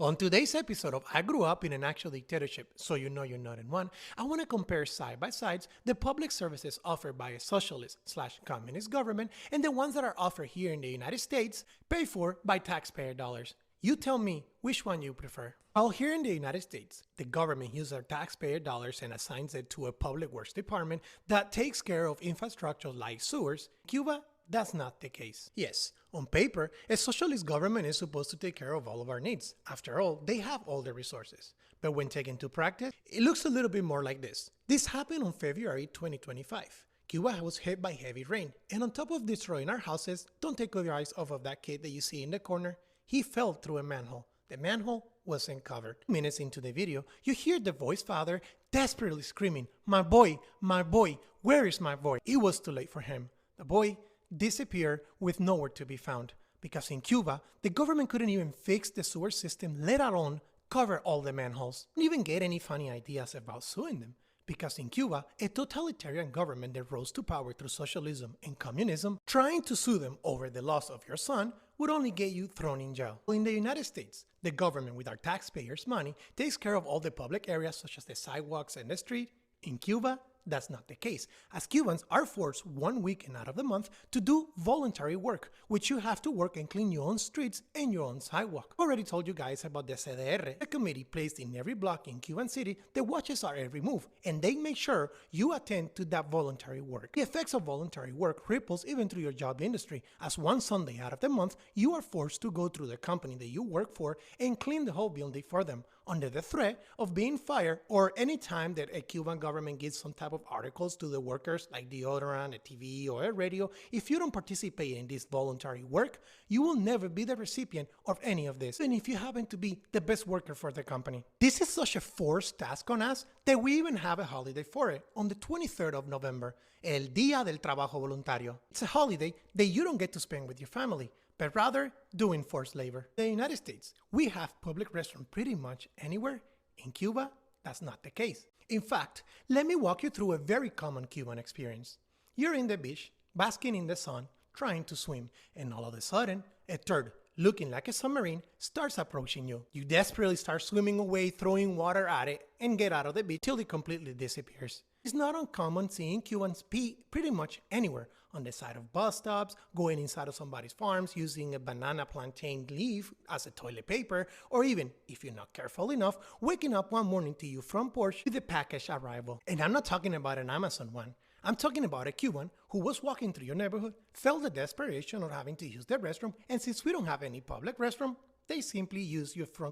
On today's episode of I Grew Up in an Actual Dictatorship, so you know you're not in one, I want to compare side by sides the public services offered by a socialist/communist government and the ones that are offered here in the United States, paid for by taxpayer dollars. You tell me which one you prefer. While here in the United States, the government uses our taxpayer dollars and assigns it to a public works department that takes care of infrastructure like sewers, Cuba, that's not the case. Yes, on paper, a socialist government is supposed to take care of all of our needs. After all, they have all the resources. But when taken to practice, it looks a little bit more like this. This happened on February 2025. Cuba was hit by heavy rain, and on top of destroying our houses, don't take your eyes off of that kid that you see in the corner. He fell through a manhole. The manhole wasn't covered. Minutes into the video, you hear the boy's father desperately screaming, my boy, where is my boy?" It was too late for him. The boy disappeared with nowhere to be found. Because in Cuba, the government couldn't even fix the sewer system, let alone cover all the manholes. Didn't even get any funny ideas about suing them. Because in Cuba, a totalitarian government that rose to power through socialism and communism, trying to sue them over the loss of your son would only get you thrown in jail. In the United States, the government with our taxpayers' money takes care of all the public areas such as the sidewalks and the street. In Cuba, that's not the case, as Cubans are forced 1 weekend out of the month to do voluntary work, which you have to work and clean your own streets and your own sidewalk. I already told you guys about the CDR, a committee placed in every block in Cuban City that watches our every move, and they make sure you attend to that voluntary work. The effects of voluntary work ripples even through your job industry, as one Sunday out of the month, you are forced to go through the company that you work for and clean the whole building for them, under the threat of being fired, or any time that a Cuban government gives some type of articles to the workers like deodorant, a TV, or a radio. If you don't participate in this voluntary work, you will never be the recipient of any of this, even if you happen to be the best worker for the company. This is such a forced task on us that we even have a holiday for it on the 23rd of November, El Día del Trabajo Voluntario. It's a holiday that you don't get to spend with your family, but rather doing forced labor. In the United States, we have public restrooms pretty much anywhere. In Cuba, that's not the case. In fact, let me walk you through a very common Cuban experience. You're in the beach, basking in the sun, trying to swim, and all of a sudden, a turd, looking like a submarine, starts approaching you. You desperately start swimming away, throwing water at it, and get out of the beach till it completely disappears. It's not uncommon seeing Cubans pee pretty much anywhere, on the side of bus stops, going inside of somebody's farms, using a banana plantain leaf as a toilet paper, or even, if you're not careful enough, waking up one morning to your front porch with a package arrival. And I'm not talking about an Amazon one. I'm talking about a Cuban who was walking through your neighborhood, felt the desperation of having to use the restroom, and since we don't have any public restroom, they simply use your front